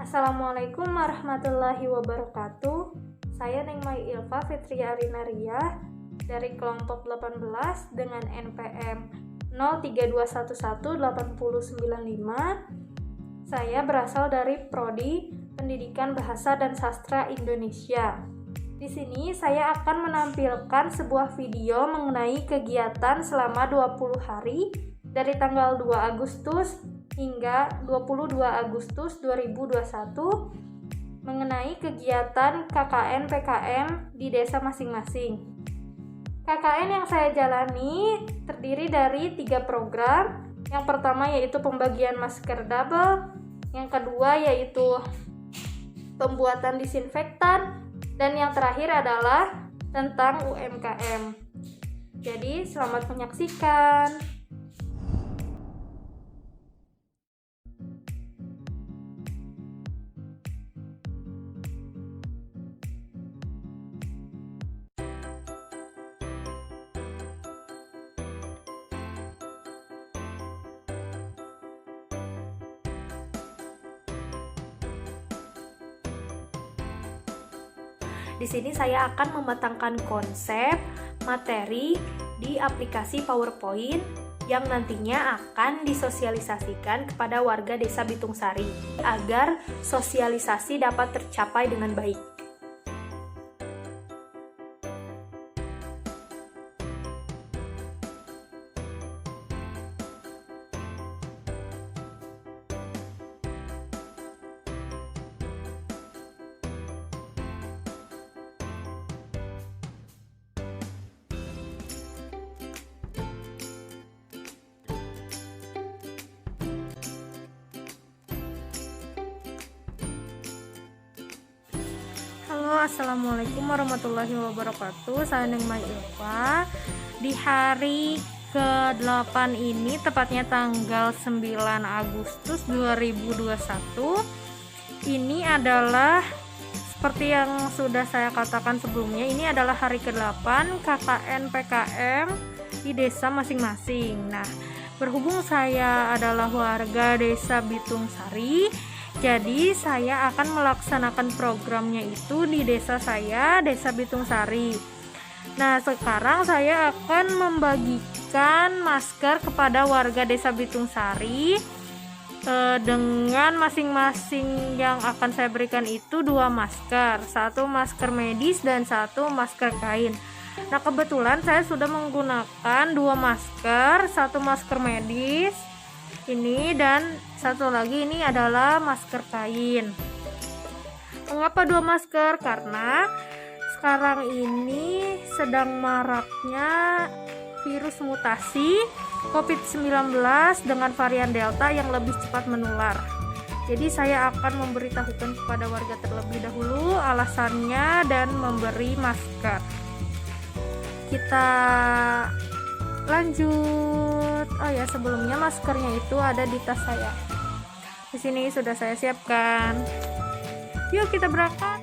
Assalamualaikum warahmatullahi wabarakatuh. Saya Nengmai Ilfa Fitri Arinaria dari kelompok 18 dengan NPM 032118095. Saya berasal dari Prodi Pendidikan Bahasa dan Sastra Indonesia. Di sini saya akan menampilkan sebuah video mengenai kegiatan selama 20 hari dari tanggal 2 Agustus hingga 22 Agustus 2021 mengenai kegiatan KKN PKM di desa masing-masing. KKN yang saya jalani terdiri dari 3 program. Yang pertama yaitu pembagian masker double, yang kedua yaitu pembuatan disinfektan, dan yang terakhir adalah tentang UMKM. Jadi selamat menyaksikan. Di sini saya akan mematangkan konsep materi di aplikasi PowerPoint yang nantinya akan disosialisasikan kepada warga Desa Bitungsari agar sosialisasi dapat tercapai dengan baik. Halo, assalamualaikum warahmatullahi wabarakatuh. Saya Nengmai Ilfa. Di hari ke-8 ini, tepatnya tanggal 9 Agustus 2021, ini adalah seperti yang sudah saya katakan sebelumnya, ini adalah hari ke-8 KKN PKM di desa masing-masing. Nah, berhubung saya adalah warga Desa Bitungsari, jadi saya akan melaksanakan programnya itu di desa saya, Desa Bitungsari. Nah, sekarang saya akan membagikan masker kepada warga Desa Bitungsari dengan masing-masing yang akan saya berikan itu 2 masker, 1 masker medis dan 1 masker kain. Nah, kebetulan saya sudah menggunakan 2 masker, 1 masker medis ini dan 1 lagi ini adalah masker kain. Mengapa 2 masker? Karena sekarang ini sedang maraknya virus mutasi COVID-19 dengan varian Delta yang lebih cepat menular. Jadi saya akan memberitahukan kepada warga terlebih dahulu alasannya dan memberi masker. Kita lanjut. Oh ya, sebelumnya maskernya itu ada di tas saya. Di sini sudah saya siapkan. Yuk kita berangkat.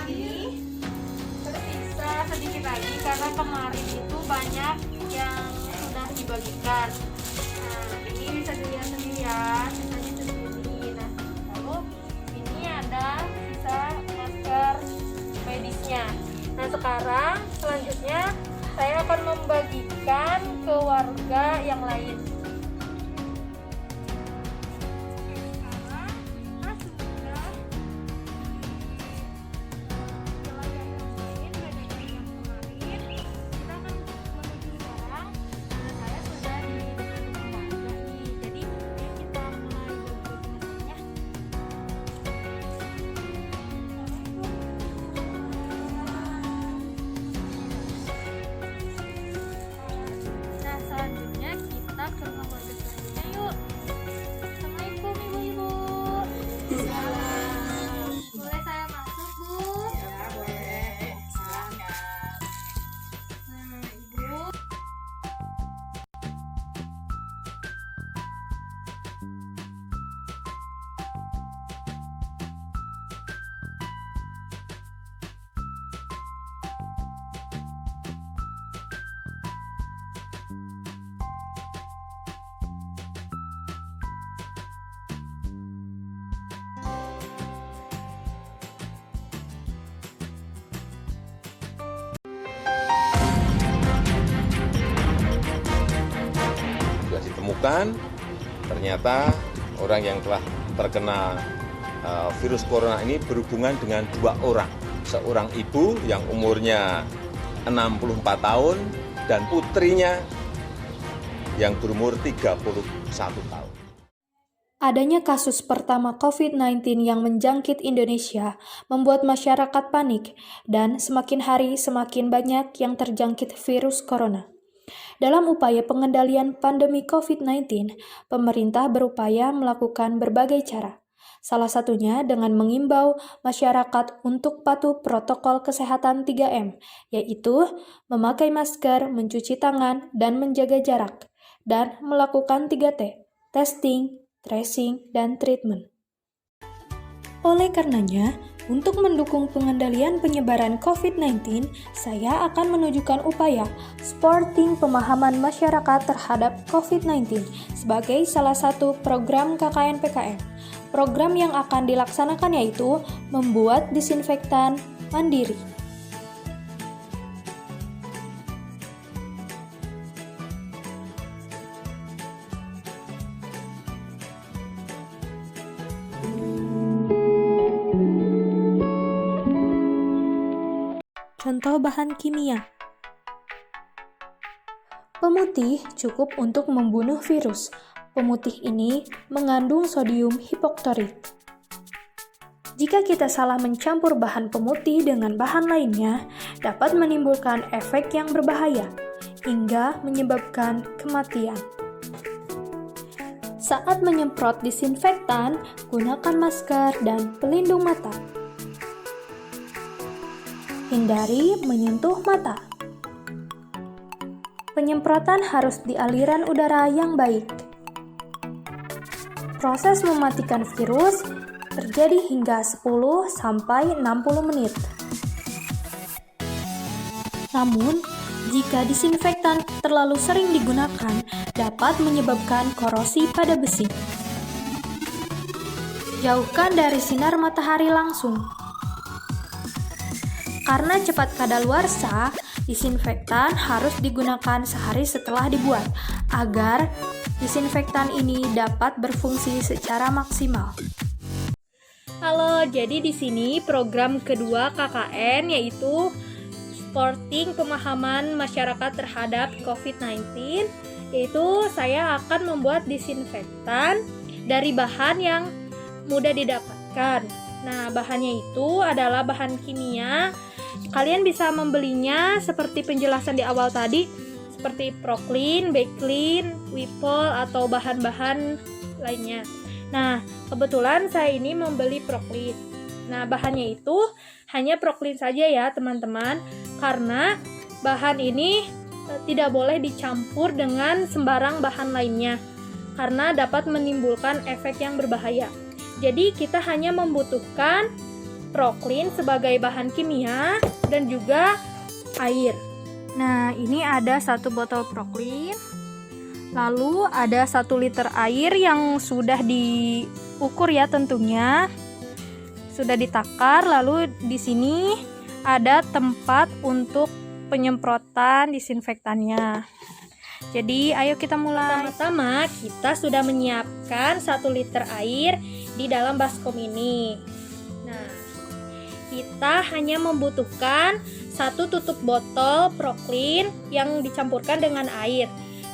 ini tersisa sedikit lagi karena kemarin itu banyak yang sudah dibagikan. Nah, ini bisa dilihat sendiri ya, sisanya segini. Nah, lalu ini ada sisa masker medisnya. Nah, sekarang selanjutnya saya akan membagikan ke warga yang lain. Ditemukan ternyata orang yang telah terkena virus corona ini berhubungan dengan 2 orang. Seorang ibu yang umurnya 64 tahun dan putrinya yang berumur 31 tahun. Adanya kasus pertama COVID-19 yang menjangkit Indonesia membuat masyarakat panik dan semakin hari semakin banyak yang terjangkit virus corona. Dalam upaya pengendalian pandemi COVID-19, pemerintah berupaya melakukan berbagai cara. Salah satunya dengan mengimbau masyarakat untuk patuh protokol kesehatan 3M, yaitu memakai masker, mencuci tangan, dan menjaga jarak, dan melakukan 3T, testing, tracing, dan treatment. Oleh karenanya, untuk mendukung pengendalian penyebaran COVID-19, saya akan menunjukkan upaya supporting pemahaman masyarakat terhadap COVID-19 sebagai salah satu program KKN PKM. Program yang akan dilaksanakan yaitu membuat disinfektan mandiri. Contoh bahan kimia. Pemutih cukup untuk membunuh virus. Pemutih ini mengandung sodium hipoklorit. Jika kita salah mencampur bahan pemutih dengan bahan lainnya, dapat menimbulkan efek yang berbahaya, hingga menyebabkan kematian. Saat menyemprot disinfektan, gunakan masker dan pelindung mata. Hindari menyentuh mata. Penyemprotan harus di aliran udara yang baik. Proses mematikan virus terjadi hingga 10-60 menit. Namun, jika disinfektan terlalu sering digunakan, dapat menyebabkan korosi pada besi. Jauhkan dari sinar matahari langsung. Karena cepat kadaluarsa, disinfektan harus digunakan sehari setelah dibuat, agar disinfektan ini dapat berfungsi secara maksimal. Halo, jadi di sini program kedua KKN yaitu supporting pemahaman masyarakat terhadap COVID-19, yaitu saya akan membuat disinfektan dari bahan yang mudah didapatkan. Nah, bahannya itu adalah bahan kimia. Kalian bisa membelinya seperti penjelasan di awal tadi, seperti Proclean, Baclean, Wipol, atau bahan-bahan lainnya. Nah, kebetulan saya ini membeli Proclean. Nah, bahannya itu hanya Proclean saja ya teman-teman, karena bahan ini tidak boleh dicampur dengan sembarang bahan lainnya, karena dapat menimbulkan efek yang berbahaya. Jadi kita hanya membutuhkan proklin sebagai bahan kimia dan juga air. Nah, ini ada 1 botol proklin. Lalu ada 1 liter air yang sudah diukur ya tentunya. Sudah ditakar. Lalu di sini ada tempat untuk penyemprotan disinfektannya. Jadi ayo kita mulai. Pertama-tama kita sudah menyiapkan 1 liter air di dalam baskom ini. Nah, kita hanya membutuhkan 1 tutup botol proklin yang dicampurkan dengan air.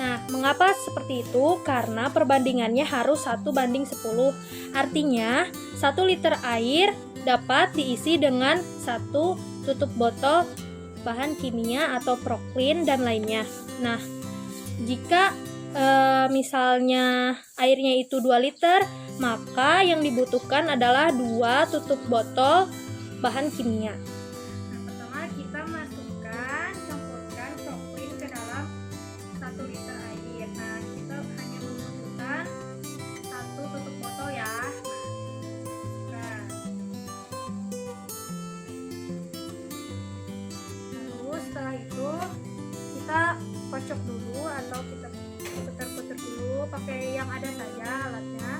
Nah, mengapa seperti itu? Karena perbandingannya harus 1:10. Artinya 1 liter air dapat diisi dengan 1 tutup botol bahan kimia atau proklin dan lainnya. Nah, jika misalnya airnya itu 2 liter, maka yang dibutuhkan adalah 2 tutup botol bahan kimia. Nah, pertama kita campurkan proklin ke dalam 1 liter air. Nah, kita hanya membutuhkan 1 tutup botol ya. Nah, lalu setelah itu kita kocok dulu atau kita putar-putar dulu pakai yang ada saja alatnya,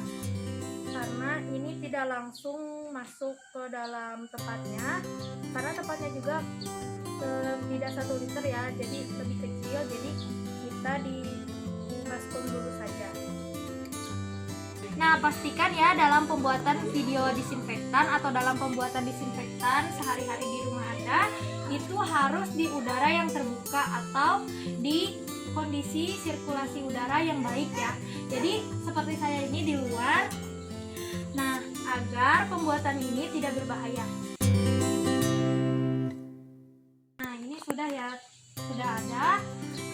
karena ini tidak langsung masuk ke dalam tempatnya, karena tempatnya juga tidak 1 liter ya, jadi lebih kecil, jadi kita di baskom dulu saja. Nah, pastikan ya dalam pembuatan video disinfektan atau dalam pembuatan disinfektan sehari-hari di rumah Anda itu harus di udara yang terbuka atau di kondisi sirkulasi udara yang baik ya. Jadi seperti saya ini di luar. Nah, agar pembuatan ini tidak berbahaya. Nah, ini sudah ya, sudah ada.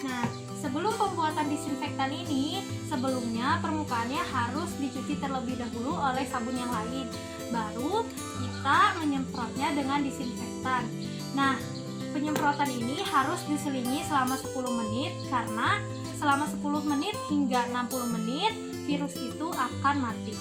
Nah, sebelum pembuatan disinfektan ini, sebelumnya permukaannya harus dicuci terlebih dahulu oleh sabun yang lain. Baru kita menyemprotnya dengan disinfektan. Nah, penyemprotan ini harus diselingi selama 10 menit karena selama 10 menit hingga 60 menit virus itu akan mati.